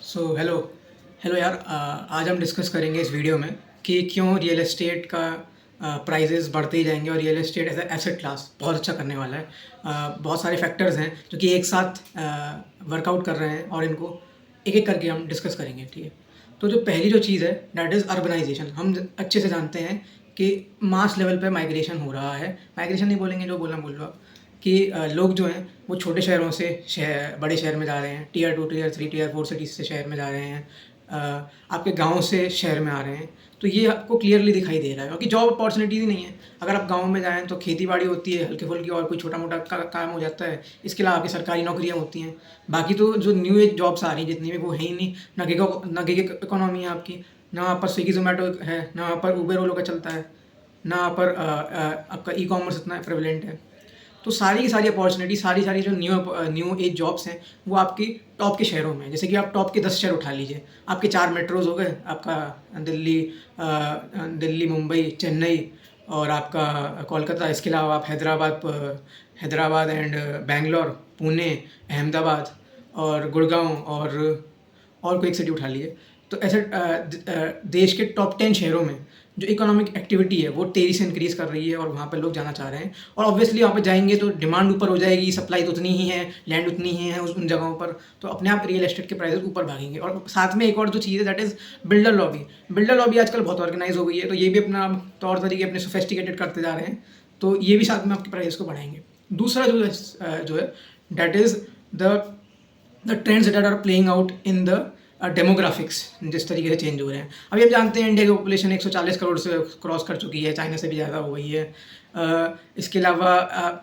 So hello hello यार, आज हम डिस्कस करेंगे इस वीडियो में कि क्यों रियल एस्टेट का प्राइजेस बढ़ते ही जाएंगे और real estate as asset class बहुत अच्छा करने वाला है। बहुत सारे फैक्टर्स हैं जो कि एक साथ वर्कआउट कर रहे हैं और इनको एक एक करके हम डिस्कस करेंगे, ठीक है। तो जो पहली जो चीज़ है डैट इज़ अर्बनाइजेशन। हम अच्छे से जानते हैं कि मास लेवल पे माइग्रेशन हो रहा है। माइग्रेशन नहीं बोलेंगे, जो बोलना बोल रहा कि लोग जो हैं वो छोटे शहरों से बड़े शहर में जा रहे हैं, टियर 2 टियर 3 टियर 4 सिटीज़ से शहर में जा रहे हैं, आपके गाँव से शहर में आ रहे हैं। तो ये आपको क्लियरली दिखाई दे रहा है क्योंकि जॉब अपॉर्चुनिटीज़ ही नहीं है। अगर आप गाँव में जाएँ तो खेती बाड़ी होती है हल्की फुल्की और कोई छोटा मोटा काम हो जाता है। इसके अलावा आपकी सरकारी नौकरियाँ होती हैं। बाकी तो जो न्यू एज जॉब्स आ रही हैं जितनी भी, वो है ही नहीं। ना गिग इकोनॉमी है आपकी, ना वहाँ पर स्विगी जोमेटो है, ना वहाँ पर उबर ओलो का चलता है, ना वहाँ पर आपका ई कॉमर्स इतना प्रेवलेंट है। तो सारी की सारी अपॉर्चुनिटी, सारी सारी जो न्यू एज जॉब्स हैं वो आपकी टॉप के शहरों में हैं। जैसे कि आप टॉप के 10 शहर उठा लीजिए, आपके 4 मेट्रोज़ हो गए, आपका दिल्ली, मुंबई, चेन्नई और आपका कोलकाता। इसके अलावा आप हैदराबाद एंड बैंगलोर, पुणे, अहमदाबाद और गुड़गांव और कोई एक सिटी उठा लीजिए। तो ऐसे देश के टॉप 10 शहरों में जो इकोनॉमिक एक्टिविटी है वो तेज़ी से इंक्रीज़ कर रही है और वहाँ पर लोग जाना चाह रहे हैं। और ऑब्वियसली वहाँ पर जाएंगे तो डिमांड ऊपर हो जाएगी, सप्लाई तो उतनी ही है, लैंड उतनी ही है उन जगहों पर, तो अपने आप रियल एस्टेट के प्राइसेस ऊपर भागेंगे। और साथ में एक और जो चीज़ है that is builder lobby. Builder lobby आजकल बहुत ऑर्गेनाइज हो गई है, तो ये भी अपना तौर तरीके अपने सोफेस्टिकेटेड करते जा रहे हैं, तो ये भी साथ में आपके प्राइस को बढ़ाएंगे। दूसरा जो है that is the trends that are playing out in the demographics जिस तरीके से चेंज हो रहे हैं। अभी हम जानते हैं इंडिया की पॉपुलेशन 140 करोड़ से क्रॉस कर चुकी है, चाइना से भी ज़्यादा हो गई है। इसके अलावा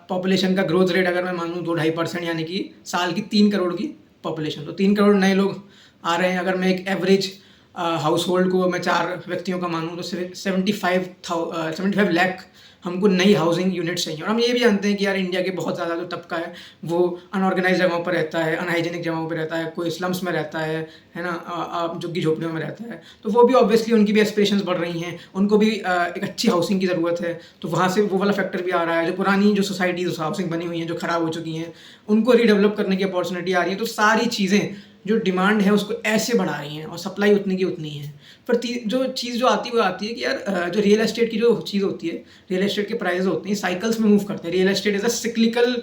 पॉपुलेशन का ग्रोथ रेट अगर मैं मानूँ 2-2.5%, यानी कि साल की 3 करोड़ की पॉपुलेशन, तो 3 करोड़ नए लोग आ रहे हैं। अगर मैं एक एवरेज हाउस होल्ड को मैं 4 व्यक्तियों का मानूँ तो 75 लाख हमको नई हाउसिंग यूनिट्स चाहिए। और हम ये भी जानते हैं कि यार इंडिया के बहुत ज़्यादा जो तबका है वो अनऑर्गेनाइज जगहों पर रहता है, अनहाइजीनिक जगहों पर रहता है, कोई स्लम्स में रहता है ना, झुग्गी झोपड़ियों में रहता है। तो वो भी ऑब्वियसली उनकी भी एस्पिरेशंस बढ़ रही हैं, उनको भी एक अच्छी हाउसिंग की ज़रूरत है। तो वहाँ से वो वाला फैक्टर भी आ रहा है। जो पुरानी जो सोसाइटीज़ हाउसिंग बनी हुई हैं जो ख़राब हो चुकी हैं उनको रीडेवलप करने की अपॉर्चुनिटी आ रही है। तो सारी चीज़ें जो डिमांड है उसको ऐसे बढ़ा रही हैं और सप्लाई उतनी की उतनी है। पर जो चीज़ जो आती है वो आती है कि यार जो रियल एस्टेट की जो चीज़ होती है, रियल एस्टेट के प्राइस होते हैं साइकिल्स में मूव करते हैं। Real estate is a cyclical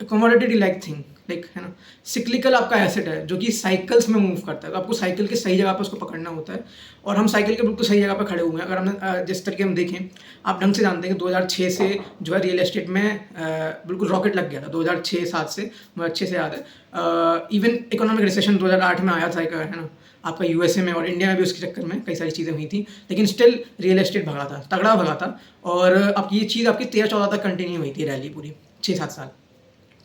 commodity like thing, like, है ना। सिक्लिकल आपका एसेट है जो कि साइकिल्स में मूव करता है, तो आपको साइकिल के सही जगह पर उसको पकड़ना होता है। और हम साइकिल के बिल्कुल सही जगह पर खड़े हुए हैं। अगर हमने जिस तरीके हम देखें, आप ढंग से जानते हैं कि 2006 से जो है रियल एस्टेट में बिल्कुल रॉकेट लग गया था। 2006-7 से मुझे अच्छे से याद है। इवन इकोनॉमिक रिसेशन 2008 में आया था, है ना, आपका यूएसए में और इंडिया में भी उसके चक्कर में कई सारी चीज़ें हुई थी, लेकिन स्टिल रियल एस्टेट भगा था, तगड़ा भगा था। और अब ये चीज़ आपकी 13-14 तक कंटिन्यू हुई थी, रैली पूरी 6-7 साल।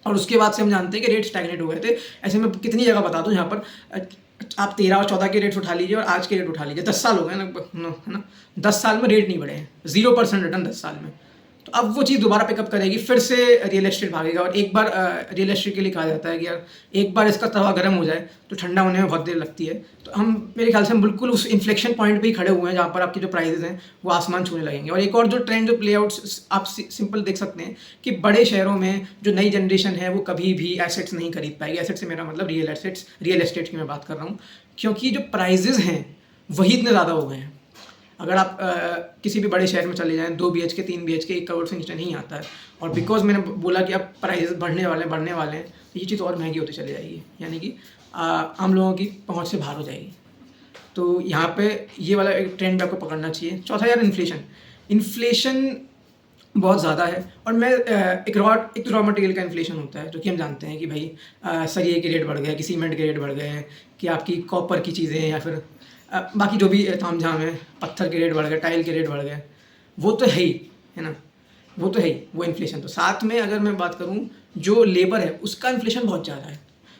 और उसके बाद से हम जानते हैं कि रेट स्टैग्नेट हो गए थे। ऐसे में कितनी जगह बता दूं, यहाँ पर आप 13 और 14 के रेट्स उठा लीजिए और आज के रेट उठा लीजिए, 10 साल हो गए लगभग, है ना। 10 साल में रेट नहीं बढ़े हैं, 0% रिटर्न 10 साल में। तो अब वो चीज़ दोबारा पिकअप करेगी, फिर से रियल एस्टेट भागेगा। और एक बार रियल एस्टेट के लिए कहा जाता है कि यार एक बार इसका तवा गर्म हो जाए तो ठंडा होने में बहुत देर लगती है। तो हम, मेरे ख्याल से हम बिल्कुल उस इन्फ्लेक्शन पॉइंट पे ही खड़े हुए हैं जहाँ पर आपकी जो प्राइसेस हैं वो आसमान छूने लगेंगे। और एक और जो ट्रेंड, जो प्ले आउट्स आप सिंपल देख सकते हैं कि बड़े शहरों में जो नई जनरेशन है वो कभी भी एसेट्स नहीं खरीद पाएगी। एसेट से मेरा मतलब रियल एस्टेट की मैं बात कर रहा हूँ, क्योंकि जो प्राइजेज़ हैं वही इतने ज़्यादा हो गए हैं। अगर आप किसी भी बड़े शहर में चले जाएँ, 2 BHK 3 BHK 1 करोड़ से नीचे नहीं आता है। और बिकॉज मैंने बोला कि अब प्राइस बढ़ने वाले हैं, तो ये चीज़ और महंगी होती चली जाएगी, यानी कि आम लोगों की पहुंच से बाहर हो जाएगी। तो यहाँ पे ये वाला एक ट्रेंड आपको पकड़ना चाहिए। चौथा यार, इन्फ्लेशन बहुत ज़्यादा है। और मैं एक रॉ मटेरियल का इन्फ्लेशन होता है, जो कि हम जानते हैं कि भाई सरिये के रेट बढ़ गए, कि सीमेंट के रेट बढ़ गए, कि आपकी कॉपर की चीज़ें या फिर बाकी जो भी तामझाम है, पत्थर के रेट बढ़ गए, टाइल के रेट बढ़ गए, वो तो है ही, है ना, वो तो है ही, वो इन्फ्लेशन। तो साथ में अगर मैं बात करूँ, जो लेबर है उसका इन्फ्लेशन बहुत ज़्यादा है।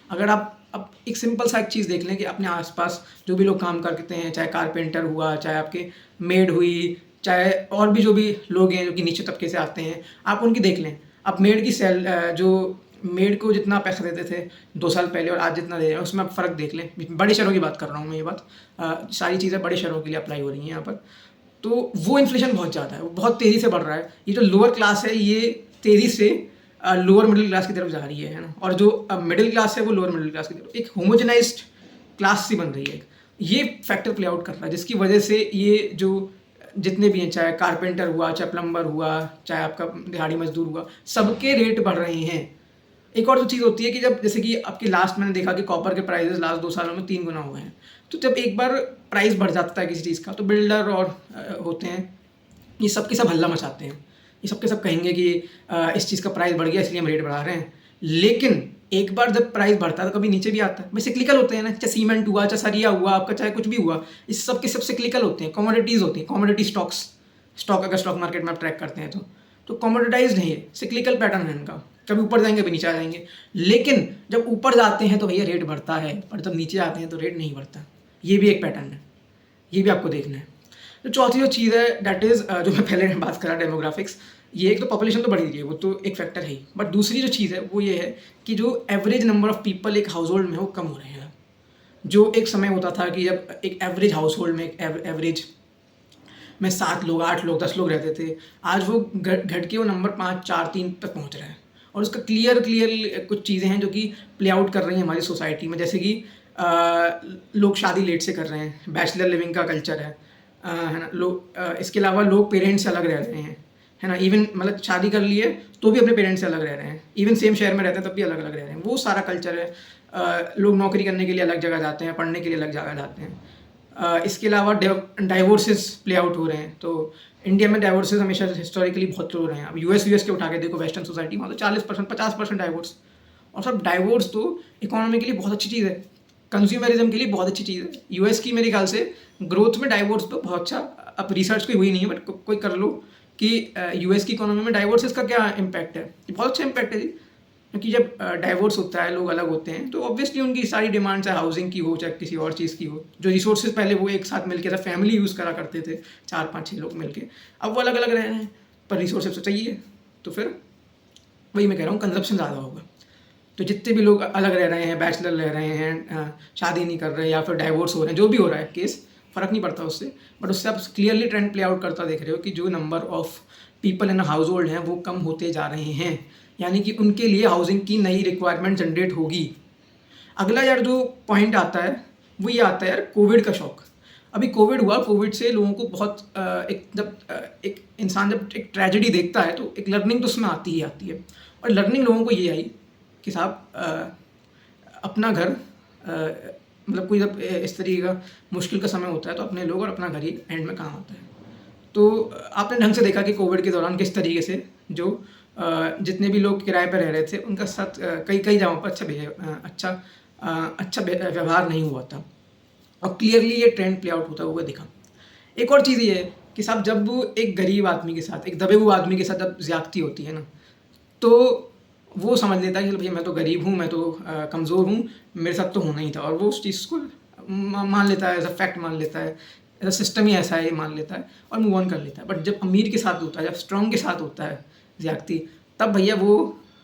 अगर आप अब एक सिंपल सा एक चीज़ देख लें कि अपने आसपास जो भी लोग काम करते हैं, चाहे कारपेंटर हुआ, चाहे आपके मेड हुई, चाहे और भी जो भी लोग हैं जो कि नीचे तबके से आते हैं, आप उनकी देख लें। अब जो मेड को जितना पैसा देते थे 2 साल पहले और आज जितना दे रहे हैं, उसमें आप फ़र्क देख लें। बड़े शहरों की बात कर रहा हूँ मैं, ये बात सारी चीज़ें बड़े शहरों के लिए अप्लाई हो रही हैं यहाँ पर। तो वो इन्फ्लेशन बहुत ज़्यादा है, वो बहुत तेज़ी से बढ़ रहा है। ये जो लोअर क्लास है ये तेज़ी से लोअर मिडिल क्लास की तरफ जा रही है ना। और जो मिडिल क्लास है वो लोअर मिडिल क्लास की तरफ, एक होमोजेनाइज्ड क्लास सी बन रही है। ये फैक्टर प्ले आउट कर रहा है, जिसकी वजह से ये जो जितने भी हैं, चाहे कारपेंटर हुआ, चाहे प्लम्बर हुआ, चाहे आपका दिहाड़ी मजदूर हुआ, सबके रेट बढ़ रहे हैं। एक और तो चीज़ होती है कि जब जैसे कि आपकी लास्ट मैंने देखा कि कॉपर के प्राइजेस लास्ट 2 सालों में 3 गुना हुए हैं। तो जब एक बार प्राइस बढ़ जाता है किसी चीज़ का, तो बिल्डर और होते हैं, ये सब के सब हल्ला मचाते हैं। ये सब के सब कहेंगे कि इस चीज़ का प्राइस बढ़ गया इसलिए हम रेट बढ़ा रहे हैं। लेकिन एक बार जब प्राइस बढ़ता है तो कभी नीचे भी आता है। भाई सिक्लिकल होते हैं ना, चाहे सीमेंट हुआ, चाहे सरिया हुआ, आपका चाहे कुछ भी हुआ, इस सब के सब सिक्लिकल होते हैं। कमोडिटीज़ होती हैं, कमोडिटी स्टॉक अगर स्टॉक मार्केट में आप ट्रैक करते हैं तो कमोडिटाइज नहीं है, सिक्लिकल पैटर्न है इनका। कभी ऊपर जाएंगे कभी नीचे आ जाएंगे। लेकिन जब ऊपर जाते हैं तो भैया रेट बढ़ता है, पर जब नीचे आते हैं तो रेट नहीं बढ़ता। ये भी एक पैटर्न है, ये भी आपको देखना है। तो चौथी जो चीज़ है डैट इज़ जो मैं पहले बात करा, डेमोग्राफिक्स। ये एक तो पॉपुलेशन तो बढ़ रही है, वो तो एक फैक्टर है ही, बट दूसरी जो चीज़ है वो ये है कि जो एवरेज नंबर ऑफ पीपल एक हाउस होल्ड में वो कम हो रहे हैं। जो एक समय होता था कि जब एक एवरेज हाउस होल्ड में एक एवरेज में 7 लोग, 8 लोग, 10 लोग रहते थे, आज वो घट के वो नंबर 5, 4, 3 तक पहुँच रहा है। और उसका क्लियर कुछ चीज़ें हैं जो कि प्ले आउट कर रही हैं हमारी सोसाइटी में। जैसे कि लोग शादी लेट से कर रहे हैं, बैचलर लिविंग का कल्चर है ना। लोग इसके अलावा लोग पेरेंट्स से अलग रह रहे हैं, है ना। इवन मतलब शादी कर लिए तो भी अपने पेरेंट्स से अलग रह रहे हैं, इवन सेम शहर में रहते हैं तब भी अलग अलग रह रहे हैं। वो सारा कल्चर है। लोग नौकरी करने के लिए अलग जगह जाते हैं, पढ़ने के लिए अलग जगह जाते हैं। इसके अलावा डाइवोर्सेस प्ले आउट हो रहे हैं। तो इंडिया में डाइवोर्सेस हमेशा हिस्टोरिकली बहुत हो रहे हैं। अब यूएस के उठा के देखो, वेस्टर्न सोसाइटी, वहाँ तो 40%, 50% डाइवोर्स। और सब डाइवोर्स तो इकोनॉमी के लिए बहुत अच्छी चीज़ है, कंज्यूमरिज्म के लिए बहुत अच्छी चीज़ है। यूएस की मेरे ख्याल से ग्रोथ में डाइवोर्स तो बहुत अच्छा, अब रिसर्च कोई हुई नहीं है, बट कोई कर लो कि यूएस की इकोनॉमी में डाइवोर्सेस का क्या इम्पैक्ट है। ये बहुत अच्छा इम्पैक्ट है जी, क्योंकि जब डाइवोर्स होता है, लोग अलग होते हैं, तो ऑब्वियसली उनकी सारी डिमांड, चाहे हाउसिंग की हो, चाहे किसी और चीज़ की हो, जो रिसोर्सेज पहले वो एक साथ मिलकर था, फैमिली यूज़ करा करते थे, 4, 5, 6 लोग मिलके, अब वो अलग अलग रह रहे हैं, पर रिसोर्सेज तो चाहिए। तो फिर वही मैं कह रहा हूँ, कंजप्शन ज़्यादा होगा। तो जितने भी लोग अलग रह रहे हैं, बैचलर रह रहे हैं, शादी नहीं कर रहे, या फिर डाइवोर्स हो रहे हैं, जो भी हो रहा है केस, फ़र्क नहीं पड़ता उससे, बट उससे आप क्लियरली ट्रेंड प्ले आउट करता देख रहे हो कि जो number of people in house hold हैं वो कम होते जा रहे हैं, यानी कि उनके लिए हाउसिंग की नई रिक्वायरमेंट जनरेट होगी। अगला यार जो पॉइंट आता है वो ये आता है यार, कोविड का शॉक। अभी कोविड हुआ, कोविड से लोगों को बहुत एक इंसान जब एक ट्रेजेडी देखता है तो एक लर्निंग तो उसमें आती ही आती है। और लर्निंग लोगों को ये आई कि साहब अपना घर, मतलब कोई जब इस तरीके का मुश्किल का समय होता है तो अपने लोग और अपना घर ही एंड में काम आता है। तो आपने ढंग से देखा कि कोविड के दौरान किस तरीके से जो जितने भी लोग किराए पर रह रहे थे उनका साथ कई जगहों पर अच्छा व्यवहार नहीं हुआ था, और क्लियरली ये ट्रेंड प्ले आउट होता हुआ दिखा। एक और चीज़ ये है कि साहब जब एक गरीब आदमी के साथ, एक दबे हुए आदमी के साथ जब ज़्यादती होती है ना, तो वो समझ लेता है कि भैया मैं तो गरीब हूँ, मैं तो कमज़ोर हूँ, मेरे साथ तो होना ही था, और वो उस चीज़ को मान लेता है, एज अ फैक्ट मान लेता है, एज अ सिस्टम ही ऐसा है, ये मान लेता है और मूव ऑन कर लेता है। बट जब अमीर के साथ होता है, जब स्ट्रॉन्ग के साथ होता है ज़्यादती, तब भैया वो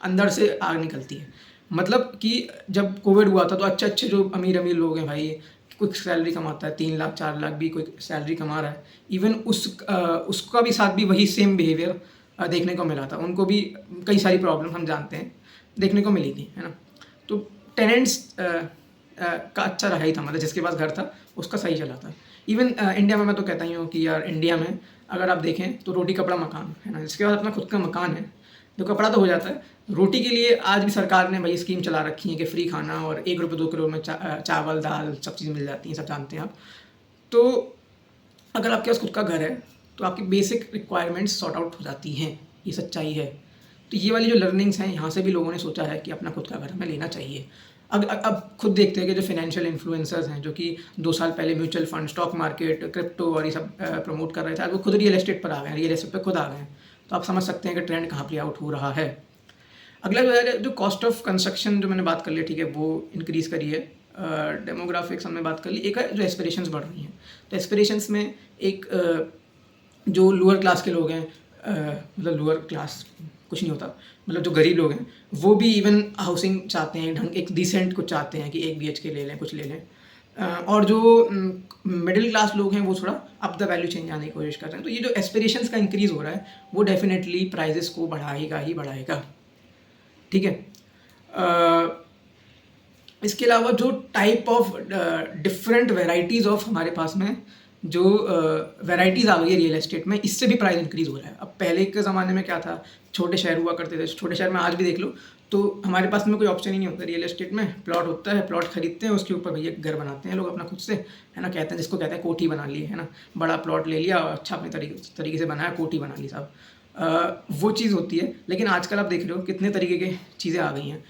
अंदर से आग निकलती है। मतलब कि जब कोविड हुआ था तो अच्छे जो अमीर लोग हैं भाई, कोई सैलरी कमाता है 3 लाख 4 लाख भी कोई सैलरी कमा रहा है, इवन उसका भी साथ भी वही सेम बिहेवियर देखने को मिला था। उनको भी कई सारी प्रॉब्लम हम जानते हैं देखने को मिली थी, है ना। तो टेनेंट्स का अच्छा रहा ही था, मतलब जिसके पास घर था उसका सही चला था। इवन इंडिया में मैं तो कहता ही हूँ कि यार इंडिया में अगर आप देखें तो रोटी कपड़ा मकान, है ना। जिसके पास अपना खुद का मकान है, जो कपड़ा तो हो जाता है, रोटी के लिए आज भी सरकार ने भाई स्कीम चला रखी है कि फ्री खाना, और 1 रुपये 2 किलो में चावल दाल सब चीज़ मिल जाती हैं, सब जानते हैं आप। तो अगर आपके पास खुद का घर है तो आपकी बेसिक रिक्वायरमेंट्स सॉर्ट आउट हो जाती हैं, ये सच्चाई है। तो ये वाली जो लर्निंग्स हैं, यहाँ से भी लोगों ने सोचा है कि अपना खुद का घर हमें लेना चाहिए। अब खुद देखते हैं कि जो फाइनेंशियल इन्फ्लुएंसर्स हैं, जो कि 2 साल पहले mutual fund, stock market, crypto और ये सब प्रमोट कर रहे थे, आज वो खुद रियल एस्टेट पर आ गए हैं, रियल एस्टेट पर खुद आ गए हैं। तो आप समझ सकते हैं कि ट्रेंड कहाँ प्ले आउट हो रहा है। अगला जो है, जो कॉस्ट ऑफ कंस्ट्रक्शन जो मैंने बात कर ली, ठीक है, वो इंक्रीज़ करी है। डेमोग्राफिक्स हमने बात कर ली। एक है जो एस्पिरेशंस बढ़ रही हैं, तो एस्पिरेशंस में एक जो लोअर क्लास के लोग हैं, मतलब लोअर क्लास कुछ नहीं होता, मतलब जो गरीब लोग हैं वो भी इवन हाउसिंग चाहते हैं, ढंग एक डिसेंट कुछ चाहते हैं कि 1 BHK ले लें, कुछ ले लें। और जो मिडिल क्लास लोग हैं वो थोड़ा अप द वैल्यू चेंज आने की कोशिश कर रहे हैं। तो ये जो एस्पिरेशंस का इंक्रीज़ हो रहा है वो डेफिनेटली प्राइजेस को बढ़ाएगा ही बढ़ाएगा, ठीक है। इसके अलावा जो type of different varieties of हमारे पास में जो वेराइटीज़ आ गई है रियल एस्टेट में, इससे भी प्राइस इंक्रीज़ हो रहा है। अब पहले के ज़माने में क्या था, छोटे शहर हुआ करते थे, छोटे शहर में आज भी देख लो तो हमारे पास में कोई ऑप्शन ही नहीं होता रियल एस्टेट में। प्लॉट होता है, प्लॉट खरीदते हैं, उसके ऊपर भैया घर बनाते हैं लोग अपना खुद से, है ना, कहते हैं जिसको कहते हैं कोठी बना ली, है ना, बड़ा प्लॉट ले लिया, अच्छा अपने तरीके से बनाया, कोठी बना ली साहब। वो चीज़ होती है। लेकिन आजकल आप देख रहे हो कितने तरीके की चीज़ें आ गई हैं।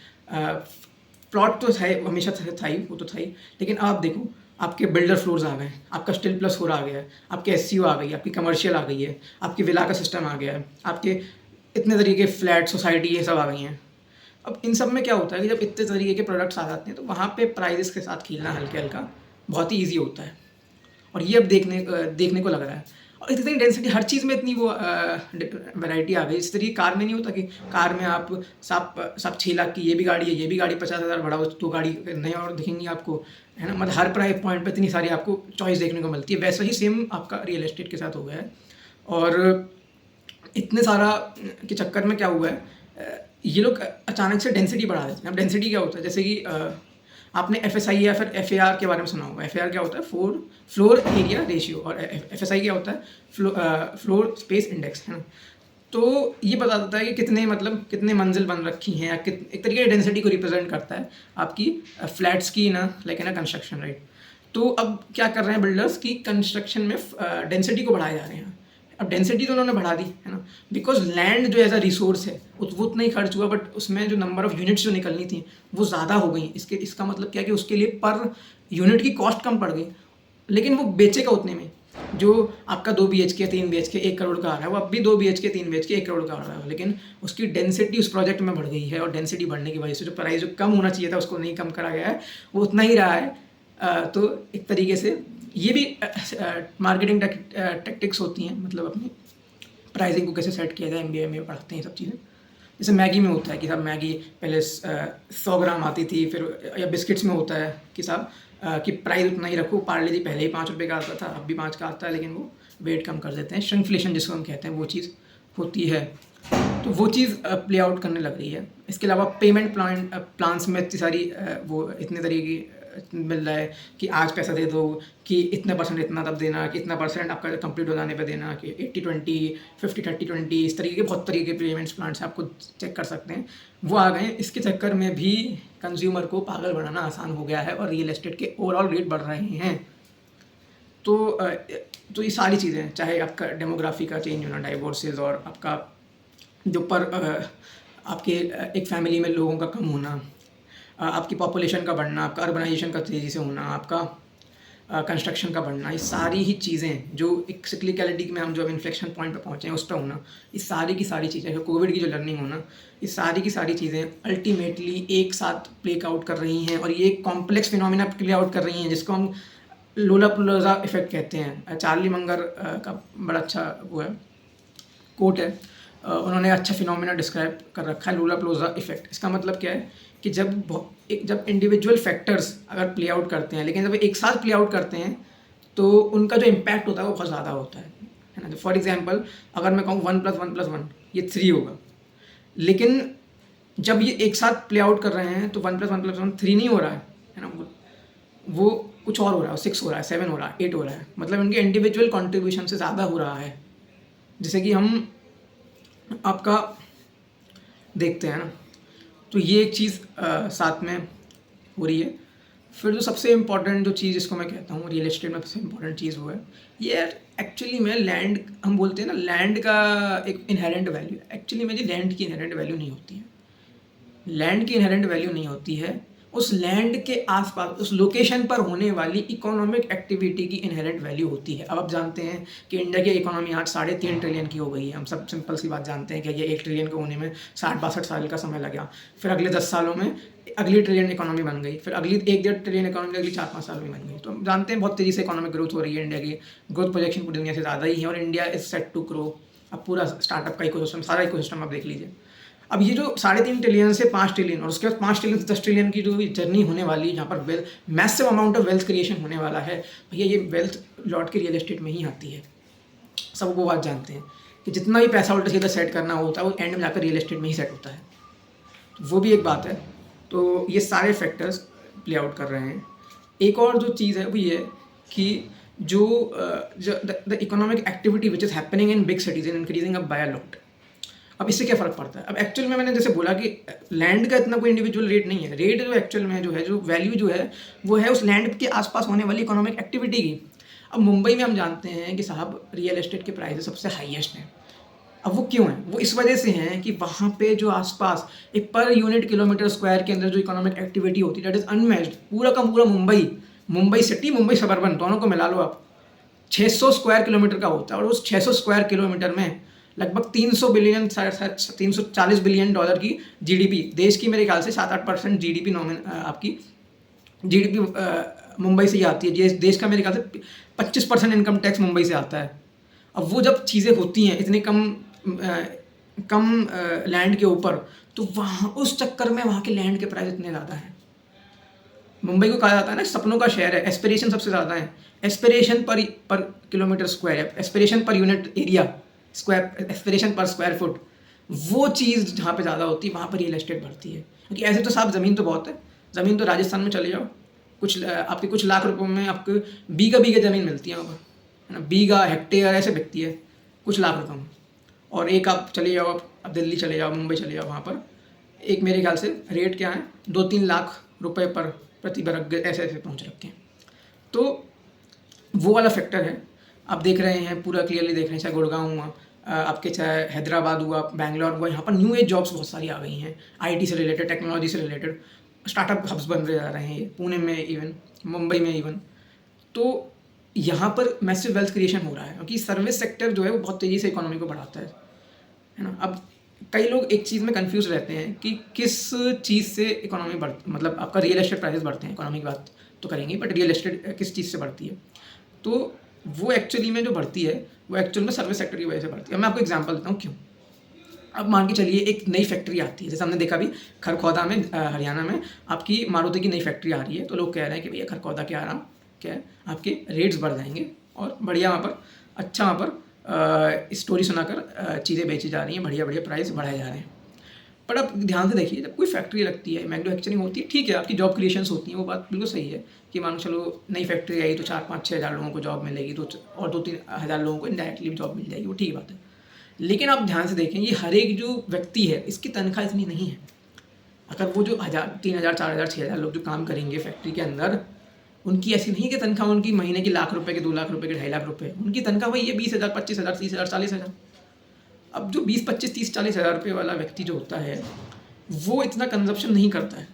प्लॉट तो था हमेशा था ही, वो तो था ही, लेकिन आप देखो आपके बिल्डर फ्लोर्स आ गए हैं, आपका स्टिल प्लस फोर आ गया है, आपके एससीओ आ गई है, आपकी कमर्शियल आ गई है, आपकी विला का सिस्टम आ गया है, आपके इतने तरीके फ्लैट सोसाइटी ये सब आ गई हैं। अब इन सब में क्या होता है कि जब इतने तरीके के प्रोडक्ट्स आ जाते हैं तो वहाँ पे प्राइजेस के साथ खेलना हल्के हल्का बहुत ही ईजी होता है। और ये अब देखने को लग रहा है। और इतनी डेंसिटी हर चीज़ में इतनी वो वैरायटी आ गई। इस तरीके कार में नहीं होता कि कार में आप सब 6 लाख की ये भी गाड़ी है, ये भी गाड़ी 50,000 बढ़ाओ तो गाड़ी नई और दिखेंगी आपको, है ना, मतलब हर प्राइस पॉइंट पे इतनी सारी आपको चॉइस देखने को मिलती है। वैसा ही सेम आपका रियल एस्टेट के साथ हो गया है। और इतने सारा के चक्कर में क्या हुआ है, ये लोग अचानक से डेंसिटी बढ़ा देते हैं। अब डेंसिटी क्या होता है, जैसे कि आपने FSI या फिर FAR के बारे में सुना होगा। FAR क्या होता है, फ्लोर एरिया रेशियो, और FSI क्या होता है, फ्लोर स्पेस इंडेक्स, है ना। तो ये बता देता है कि कितने मंजिल बन रखी हैं, या एक तरीके से डेंसिटी को रिप्रेजेंट करता है आपकी फ्लैट्स की ना, लाइक है ना, कंस्ट्रक्शन, राइट। तो अब क्या कर रहे हैं बिल्डर्स की कंस्ट्रक्शन में डेंसिटी को बढ़ाए जा रहे हैं। अब डेंसिटी तो उन्होंने बढ़ा दी, है ना, बिकॉज लैंड जो एज अ रिसोर्स है वो उतना ही खर्च हुआ, बट उसमें जो नंबर ऑफ यूनिट्स जो निकलनी थी वो ज़्यादा हो गई। इसका मतलब क्या है कि उसके लिए पर यूनिट की कॉस्ट कम पड़ गई, लेकिन वो बेचेगा उतने में। जो आपका 2 BHK 3 BHK 1 करोड़ का आ रहा है, वो अब भी 2 BHK 3 BHK 1 करोड़ का आ रहा है, लेकिन उसकी डेंसिटी उस प्रोजेक्ट में बढ़ गई है। और डेंसिटी बढ़ने की वजह से जो प्राइस जो कम होना चाहिए था उसको नहीं कम करा गया है, वो उतना ही रहा है। तो एक तरीके से ये भी मार्केटिंग टैक्टिक्स होती हैं, मतलब अपनी प्राइसिंग को कैसे सेट किया जाए। MBA में पढ़ते हैं सब चीज़ें। जैसे मैगी में होता है कि साहब मैगी पहले 100 ग्राम आती थी, फिर या बिस्किट्स में होता है कि साहब कि प्राइस उतना ही रखो। पार्ले जी पहले ही 5 रुपये का आता था, अब भी 5 का आता है, लेकिन वो वेट कम कर देते हैं। श्रिंकफ्लेशन जिसको हम कहते हैं, वो चीज़ होती है। तो वो चीज़ प्ले आउट करने लग रही है। इसके अलावा पेमेंट प्लान्स में इतनी सारी वो इतने तरीके की मिल रहा है कि आज पैसा दे दो, कि इतने % इतना तब देना, कि इतना % आपका कंप्लीट हो जाने पे देना, कि 80-20, 50-30-20, इस तरीके के बहुत तरीके के पेमेंट्स प्लान्स आपको चेक कर सकते हैं, वो आ गए हैं। इसके चक्कर में भी कंज्यूमर को पागल बनाना आसान हो गया है और रियल एस्टेट के ओवरऑल रेट बढ़ रहे हैं। तो ये सारी चीज़ें, चाहे आपका डेमोग्राफी का चेंज होना, डाइवोर्सेज, और आपका जो आपके एक फैमिली में लोगों का कम होना, आपकी पॉपुलेशन का बढ़ना, आपका अर्बनाइजेशन का तेज़ी से होना, आपका कंस्ट्रक्शन का बढ़ना, ये सारी ही चीज़ें जो एक सिक्लिकलिटी में हम जो इन्फ्लेक्शन पॉइंट पे पहुँचे हैं उस पर होना, ये सारी की सारी चीज़ें, कोविड की जो लर्निंग होना, ये सारी की सारी चीज़ें अल्टीमेटली एक साथ प्ले आउट कर रही हैं। और ये एक कॉम्प्लेक्स फिनोमिना प्ले आउट कर रही हैं जिसको हम लोलापुलोजा इफेक्ट कहते हैं। चार्ली मंगर का बड़ा अच्छा वो है, कोट है, उन्होंने अच्छा फिनोमिना डिस्क्राइब कर रखा है, लोलापुलोजा इफेक्ट। इसका मतलब क्या है कि जब इंडिविजुअल फैक्टर्स अगर प्ले आउट करते हैं, लेकिन जब एक साथ प्ले आउट करते हैं तो उनका जो इम्पैक्ट होता है वो बहुत ज़्यादा होता है ना। फॉर एग्जांपल अगर मैं कहूँ 1 + 1 + 1 ये 3 होगा, लेकिन जब ये एक साथ प्ले आउट कर रहे हैं तो 1 + 1 + 1 3 नहीं हो रहा है ना, वो कुछ और हो रहा है, 6 हो रहा है, 7 हो रहा है, 8 हो रहा है। मतलब इनके इंडिविजुअल कॉन्ट्रीब्यूशन से ज़्यादा हो रहा है, जैसे कि हम आपका देखते हैं ना। तो ये एक चीज़ साथ में हो रही है। फिर जो सबसे इम्पॉर्टेंट जो चीज़ जिसको मैं कहता हूँ रियल एस्टेट में सबसे इम्पॉर्टेंट चीज़ वो है, ये एक्चुअली में लैंड, हम बोलते हैं ना लैंड का एक इनहेरेंट वैल्यू, एक्चुअली में जी लैंड की इनहेरेंट वैल्यू नहीं होती है। लैंड की इनहेरेंट वैल्यू नहीं होती है, उस लैंड के आसपास उस लोकेशन पर होने वाली इकोनॉमिक एक्टिविटी की इनहेरेंट वैल्यू होती है। अब आप जानते हैं कि इंडिया की इकोनॉमी आज 3.5 ट्रिलियन की हो गई है। हम सब सिंपल सी बात जानते हैं कि ये 1 ट्रिलियन को होने में 60-62 साल का समय लगा। फिर अगले 10 सालों में अगली ट्रिलियन इकोनॉमी बन गई, फिर अगली 1-1.5 ट्रिलियन इकोनॉमी अगली 4-5 साल में बन गई। तो हम जानते हैं बहुत तेज़ी से इकोनॉमिक ग्रोथ हो रही है। इंडिया की ग्रोथ प्रोजेक्शन पूरी दुनिया से ज़्यादा ही है, और India is set to grow. अब पूरा स्टार्टअप का इकोसिस्टम, सारा इकोसिस्टम आप देख लीजिए। अब ये जो 3.5 ट्रिलियन से 5 ट्रिलियन और उसके बाद 5 ट्रिलियन से 10 ट्रिलियन की जो जर्नी होने वाली है, जहाँ पर massive amount of wealth creation होने वाला है, भैया ये वेल्थ लौट के रियल एस्टेट में ही आती है। सब वो बात जानते हैं कि जितना भी पैसा उल्टा सीधा सेट करना होता है वो एंड में जाकर रियल एस्टेट में ही सेट होता है। तो वो भी एक बात है। तो ये सारे फैक्टर्स प्ले आउट कर रहे हैं। एक और जो चीज़ है वो ये है कि जो the economic activity which is happening in big cities in increasing up by a lot. अब इससे क्या फ़र्क पड़ता है? अब एक्चुअल में मैंने जैसे बोला कि लैंड का इतना कोई इंडिविजुअल रेट नहीं है। रेट जो एक्चुअल में जो है, जो वैल्यू जो है, वो है उस लैंड के आसपास होने वाली इकोनॉमिक एक्टिविटी की। अब मुंबई में हम जानते हैं कि साहब रियल एस्टेट के प्राइस सबसे हाईएस्ट हैं। अब वो क्यों है? वो इस वजह से हैं कि वहाँ पे जो आसपास एक पर यूनिट किलोमीटर स्क्वायर के अंदर जो इकोनॉमिक एक्टिविटी होती है, दैट इज़ अनमैच्ड। पूरा का पूरा मुंबई सिटी, मुंबई सबर्बन, दोनों को मिला लो आप, 600 स्क्वायर किलोमीटर का होता है। और उस 600 स्क्वायर किलोमीटर में लगभग 300 बिलियन 340 बिलियन डॉलर की जीडीपी, देश की मेरे ख्याल से 7-8% जीडीपी आपकी जीडीपी मुंबई से ही आती है। देश का मेरे ख्याल से 25% इनकम टैक्स मुंबई से आता है। अब वो जब चीज़ें होती हैं इतने कम लैंड के ऊपर, तो वहाँ उस चक्कर में वहाँ के लैंड के प्राइस इतने ज़्यादा हैं। मुंबई को कहा जाता है ना सपनों का शहर है, एस्पिरेशन सबसे ज़्यादा है। एस्पिरेशन पर किलोमीटर स्क्वायर है, aspiration per unit area square, aspiration पर स्क्वायर फुट, वो चीज़ जहाँ पे ज़्यादा होती है वहाँ पर रियल एस्टेट बढ़ती है। क्योंकि ऐसे तो साहब ज़मीन तो बहुत है, ज़मीन तो राजस्थान में चले जाओ, आपके कुछ लाख रुपए में आपको बीघा ज़मीन मिलती है वहाँ पर, है ना, बीघा हेक्टेयर ऐसे बिकती है कुछ लाख रुपए में। और एक आप चले जाओ, आप दिल्ली चले जाओ, मुंबई चले जाओ, वहाँ पर एक मेरे ख्याल से रेट क्या है, 2-3 लाख रुपए पर प्रति वर्ग ऐसे पहुँच रखे हैं। तो वो वाला फैक्टर है। आप देख रहे हैं, पूरा क्लियरली देख रहे हैं, चाहे गुड़गांव हुआ, आपके चाहे हैदराबाद हुआ, बैंगलोर हुआ, यहाँ पर न्यू एज जॉब्स बहुत सारी आ गई हैं, आईटी से रिलेटेड, टेक्नोलॉजी से रिलेटेड स्टार्टअप हब्स बन रहे जा रहे हैं, पुणे में इवन, मुंबई में इवन। तो यहाँ पर मैसिव वेल्थ क्रिएशन हो रहा है, क्योंकि सर्विस सेक्टर जो है वो बहुत तेज़ी से इकोनॉमी को बढ़ाता है ना। अब कई लोग एक चीज़ में कंफ्यूज रहते हैं कि किस चीज़ से इकोनॉमी मतलब आपका रियल एस्टेट प्राइसेस बढ़ते हैं। इकोनॉमी की बात तो करेंगे, बट रियल एस्टेट किस चीज़ से बढ़ती है? तो वो एक्चुअली में जो बढ़ती है वो एक्चुअल में सर्विस सेक्टर की वजह से बढ़ती है। मैं आपको एग्जांपल देता हूँ क्यों। अब मान के चलिए एक नई फैक्ट्री आती है, जैसे हमने देखा भी खरखौदा में, हरियाणा में आपकी मारुति की नई फैक्ट्री आ रही है। तो लोग कह रहे हैं कि भैया खरखौदा के आराम क्या है, आपके रेट्स बढ़ जाएंगे और बढ़िया वहाँ पर अच्छा वहाँ पर स्टोरी सुनाकर चीज़ें बेची जा रही हैं, बढ़िया बढ़िया प्राइस बढ़ाए जा रहे हैं। पर अब ध्यान से देखिए, जब कोई फैक्ट्री लगती है, मैन्युफैक्चरिंग होती है, ठीक है, आपकी जॉब क्रिएशंस होती हैं, वो बात बिल्कुल सही है कि मान चलो नई फैक्ट्री आई तो 4-5-6 हज़ार लोगों को जॉब मिलेगी, तो और 2-3 हज़ार लोगों को इनडायरेक्टली जॉब मिल जाएगी, वो ठीक बात है। लेकिन आप ध्यान से देखें, ये हर एक जो व्यक्ति है इसकी तनख्वाह इतनी नहीं है। अगर वो जो 3,000 4,000 6,000 लोग जो काम करेंगे फैक्ट्री के अंदर, उनकी ऐसी नहीं कि तनख्वाह उनकी महीने की लाख रुपए के, 2 लाख रुपए के, 2.5 लाख रुपए, उनकी तनख्वाह वही है 20,000 25,000 30,000 40,000। अब जो 20 25 30 40 हज़ार रुपये वाला व्यक्ति जो होता है वो इतना कंजप्शन नहीं करता है,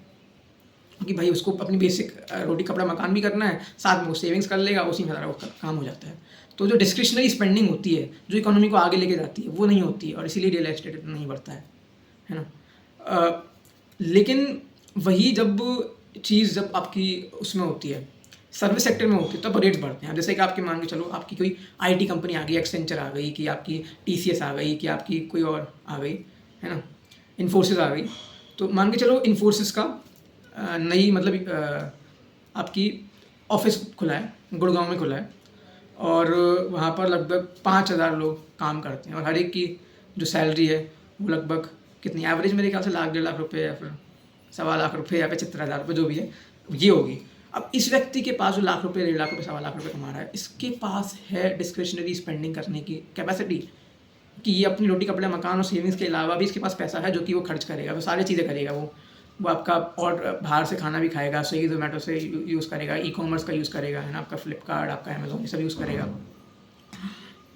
क्योंकि भाई उसको अपनी बेसिक रोटी कपड़ा मकान भी करना है, साथ में वो सेविंग्स कर लेगा, उसी में सारा काम हो जाता है। तो जो डिस्क्रिशनरी स्पेंडिंग होती है, जो इकोनॉमी को आगे लेके जाती है, वो नहीं होती है, और इसीलिए रियल एस्टेट इतना नहीं बढ़ता है ना। लेकिन वही जब आपकी उसमें होती है, सर्विस सेक्टर में होती है, तब रेट्स बढ़ते हैं। जैसे कि आपके मान के चलो, आपकी कोई आईटी कंपनी आ गई, एक्सेंचर आ गई, कि आपकी टीसीएस आ गई, कि आपकी कोई और आ गई, है ना, इन्फोसिस आ गई। तो मान के चलो इन्फोसिस का नई मतलब आपकी ऑफिस खुला है, गुड़गांव में खुला है, और वहाँ पर लगभग 5,000 लोग काम करते हैं, और हर एक की जो सैलरी है वो लगभग कितनी, एवरेज मेरे ख्याल से लाख 1.5 लाख रुपये, या फिर 1.25 लाख रुपये, या 75,000 रुपये, जो भी है ये होगी। अब इस व्यक्ति के पास जो लाख रुपये, 1.5 लाख रुपये, 1.25 लाख रुपये कमा रहा है, इसके पास है डिस्क्रिशनरी स्पेंडिंग करने की कैपेसिटी, कि ये अपनी रोटी कपड़े मकान और सेविंग्स के अलावा भी इसके पास पैसा है जो कि वो खर्च करेगा, वो सारी चीज़ें करेगा। वो आपका और बाहर से खाना भी खाएगा, स्विगी जोमेटो से यूज़ करेगा, ई कॉमर्स का यूज़ करेगा, है ना, आपका फ्लिपकार्ट, आपका अमेजोन, ये सब यूज़ करेगा,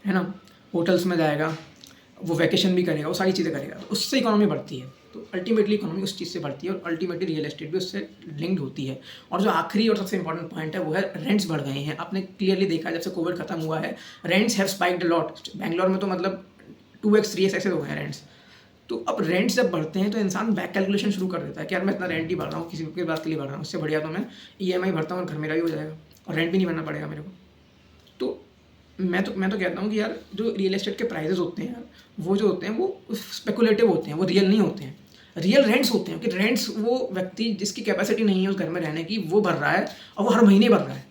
है ना, होटल्स में जाएगा, वो वैकेशन भी करेगा, वो सारी चीज़ें करेगा, उससे इकोनॉमी बढ़ती है। तो अल्टीमेटली इकोनॉमी उस चीज़ से बढ़ती है, और अल्टीमेटली रियल एस्टेट भी उससे लिंक्ड होती है। और जो आखिरी और सबसे इंपॉर्टेंट पॉइंट है वो है रेंट्स बढ़ गए हैं। आपने क्लियरली देखा है, जब से कोविड खत्म हुआ है, rents have spiked a lot. Bangalore में तो मतलब 2x 3x ऐसे हो गए हैं रेंट्स। तो अब रेंट्स जब बढ़ते हैं तो इंसान बैक कैलकुलेशन शुरू कर देता है कि यार मैं इतना रेंट ही भर रहा हूँ, किसी की बात के लिए भर रहा हूँ, उससे बढ़िया तो मैं EMI भरता हूँ और घर मेरा ही हो जाएगा और रेंट भी नहीं भरना पड़ेगा मेरे को। तो मैं तो कहता हूँ कि यार जो रियल एस्टेट के प्राइजेस होते हैं यार, वो जो होते हैं वो स्पेकुलेटिव होते हैं, वो रियल नहीं होते हैं। रियल रेंट्स होते हैं, कि रेंट्स वो व्यक्ति जिसकी कैपेसिटी नहीं है उस घर में रहने की, वो भर रहा है, और वो हर महीने भर रहा है,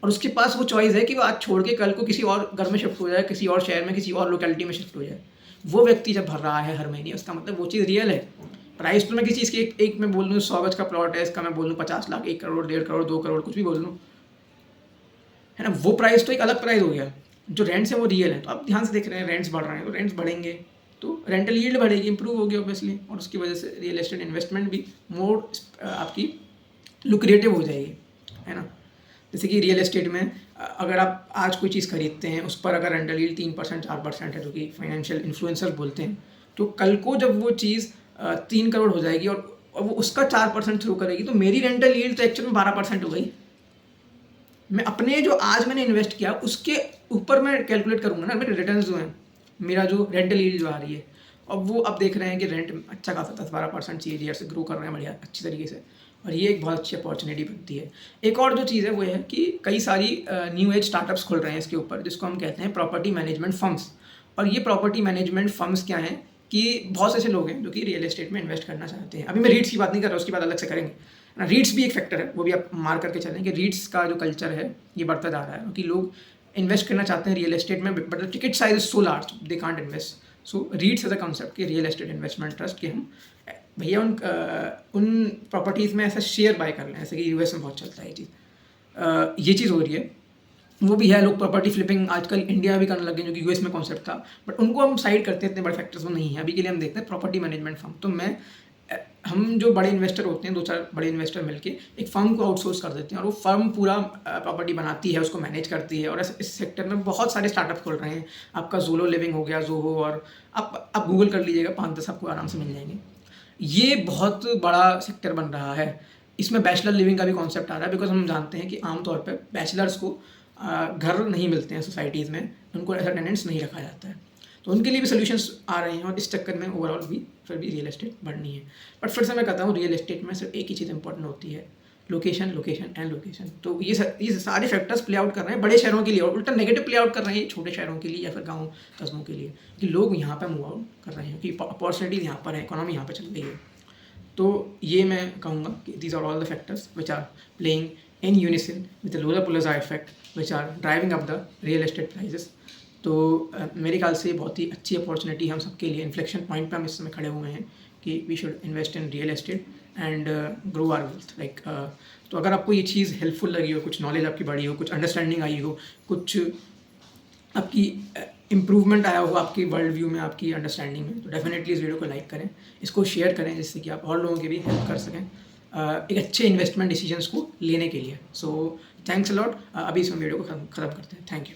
और उसके पास वो चॉइस है कि वो आज छोड़ के कल को किसी और घर में शिफ्ट हो जाए, किसी और शहर में, किसी और लोकेलिटी में शिफ्ट हो जाए। वो व्यक्ति जब भर रहा है हर महीने, उसका मतलब वो चीज़ रियल है, प्राइस तो मैं किसी चीज़ की एक मैं बोल दूँ 100 गज का प्लॉट है, इसका मैं बोल दूँ 50 लाख, 1 करोड़, 1.5 करोड़, 2 करोड़, कुछ भी बोल दूँ, है ना, वो प्राइस तो एक अलग प्राइस हो गया। जो रेंट्स है वो रियल है। तो आप ध्यान से देख रहे हैं रेंट्स बढ़ रहे हैं, तो रेंट्स बढ़ेंगे तो रेंटल यील्ड बढ़ेगी, इंप्रूव होगी ऑब्वियसली, और उसकी वजह से रियल एस्टेट इन्वेस्टमेंट भी मोर आपकी लुक्रेटिव हो जाएगी, है ना। जैसे कि रियल एस्टेट में अगर आप आज कोई चीज़ खरीदते हैं, उस पर अगर रेंटल यील्ड 3% 4% है, जो कि फाइनेंशियल इन्फ्लुएंसर बोलते हैं, तो कल को जब वो चीज़ 3 करोड़ हो जाएगी और वो उसका 4% थ्रू करेगी, तो मेरी रेंटल यील्ड तो एक्चुअल में 12% हो गई। मैं अपने जो आज मैंने इन्वेस्ट किया उसके ऊपर मैं कैलकुलेट करूँगा ना, मेरे रिटर्न जो हैं, मेरा जो रेंटल यील्ड जो आ रही है, अब वो आप देख रहे हैं कि रेंट अच्छा खासा 10-12% CAGR से ग्रो कर रहे हैं बढ़िया अच्छी तरीके से, और ये एक बहुत अच्छी अपॉर्चुनिटी बनती है। एक और जो चीज़ है वो है कि कई सारी न्यू एज स्टार्टअप्स खुल रहे हैं इसके ऊपर, जिसको हम कहते हैं प्रॉपर्टी मैनेजमेंट फर्म्स। और ये प्रॉपर्टी मैनेजमेंट फर्म्स क्या हैं कि बहुत से ऐसे लोग हैं जो कि रियल एस्टेट में इन्वेस्ट करना चाहते हैं। अभी मैं रीट्स की बात नहीं कर रहा, उसकी बात अलग से करेंगे ना। रीट्स भी एक फैक्टर है, वो भी आप मार करके चलें कि रीट्स का जो कल्चर है ये बढ़ता जा रहा है, क्योंकि लोग इन्वेस्ट करना चाहते हैं रियल एस्टेट में, but the ticket size is so large they can't invest. So REITs as a concept कि रियल एस्टेट इन्वेस्टमेंट ट्रस्ट कि हम भैया उन प्रॉपर्टीज़ में ऐसा शेयर बाय कर लें, ऐसे कि यूएस में बहुत चलता है ये चीज़ हो रही है। वो भी है, लोग प्रॉपर्टी फ्लिपिंग आजकल इंडिया भी करने लगे, जो कि यूएस में कॉन्सेप्ट था, बट उनको हम साइड करते हैं, इतने बड़े फैक्टर्स वो नहीं है अभी के लिए। हम देखते हैं प्रॉपर्टी मैनेजमेंट फर्म। तो हम जो बड़े इन्वेस्टर होते हैं, 2-4 बड़े इन्वेस्टर मिलके एक फर्म को आउटसोर्स कर देते हैं, और वो फर्म पूरा प्रॉपर्टी बनाती है, उसको मैनेज करती है। और इस सेक्टर में बहुत सारे स्टार्टअप खुल रहे हैं। आपका ज़ोलो लिविंग हो गया, ज़ोहो, और आप गूगल कर लीजिएगा, 5-10 आपको आराम से मिल जाएंगे। ये बहुत बड़ा सेक्टर बन रहा है। इसमें बैचलर लिविंग का भी कॉन्सेप्ट आ रहा है, बिकॉज हम जानते हैं कि आमतौर पर बैचलर्स को घर नहीं मिलते हैं सोसाइटीज़ में, उनको ऐसा टेनेंट्स नहीं रखा जाता है, तो उनके लिए भी सोल्यूशंस आ रहे हैं। और इस चक्कर में ओवरऑल भी फिर भी रियल एस्टेट बढ़नी है। बट फिर से मैं कहता हूँ, रियल एस्टेट में सिर्फ एक ही चीज़ इंपॉर्टेंट होती है, लोकेशन, लोकेशन एंड लोकेशन। तो ये सारे फैक्टर्स प्ले आउट कर रहे हैं बड़े शहरों के लिए, और उल्टा नेगेटिव प्ले आउट कर रहे हैं छोटे शहरों के लिए या फिर गाँव कस्बों के लिए, कि लोग यहाँ पर मूव आउट कर रहे हैं, कि अपॉर्चुनिटीज़ यहाँ पर है, इकोनॉमी यहाँ पर चल रही है। तो ये मैं कहूँगा कि these are all the factors which are playing in unison with the lower pullers effect which are driving up the real estate prices. तो मेरे ख्याल से बहुत ही अच्छी अपॉर्चुनिटी हम सबके लिए, इन्फ्लेक्शन पॉइंट पे हम इस समय खड़े हुए हैं कि we should invest in real estate and grow our wealth like. तो अगर आपको ये चीज़ हेल्पफुल लगी हो, कुछ नॉलेज आपकी बढ़ी हो, कुछ अंडरस्टैंडिंग आई हो, कुछ आपकी इम्प्रूवमेंट आया हो आपकी वर्ल्ड व्यू में, आपकी अंडरस्टैंडिंग में, तो डेफिनेटली इस वीडियो को लाइक करें, इसको शेयर करें, जिससे कि आप और लोगों की भी हेल्प कर सकें एक अच्छे इन्वेस्टमेंट डिसीजंस को लेने के लिए। So thanks a lot. अभी इस वीडियो को ख़त्म करते हैं। Thank you.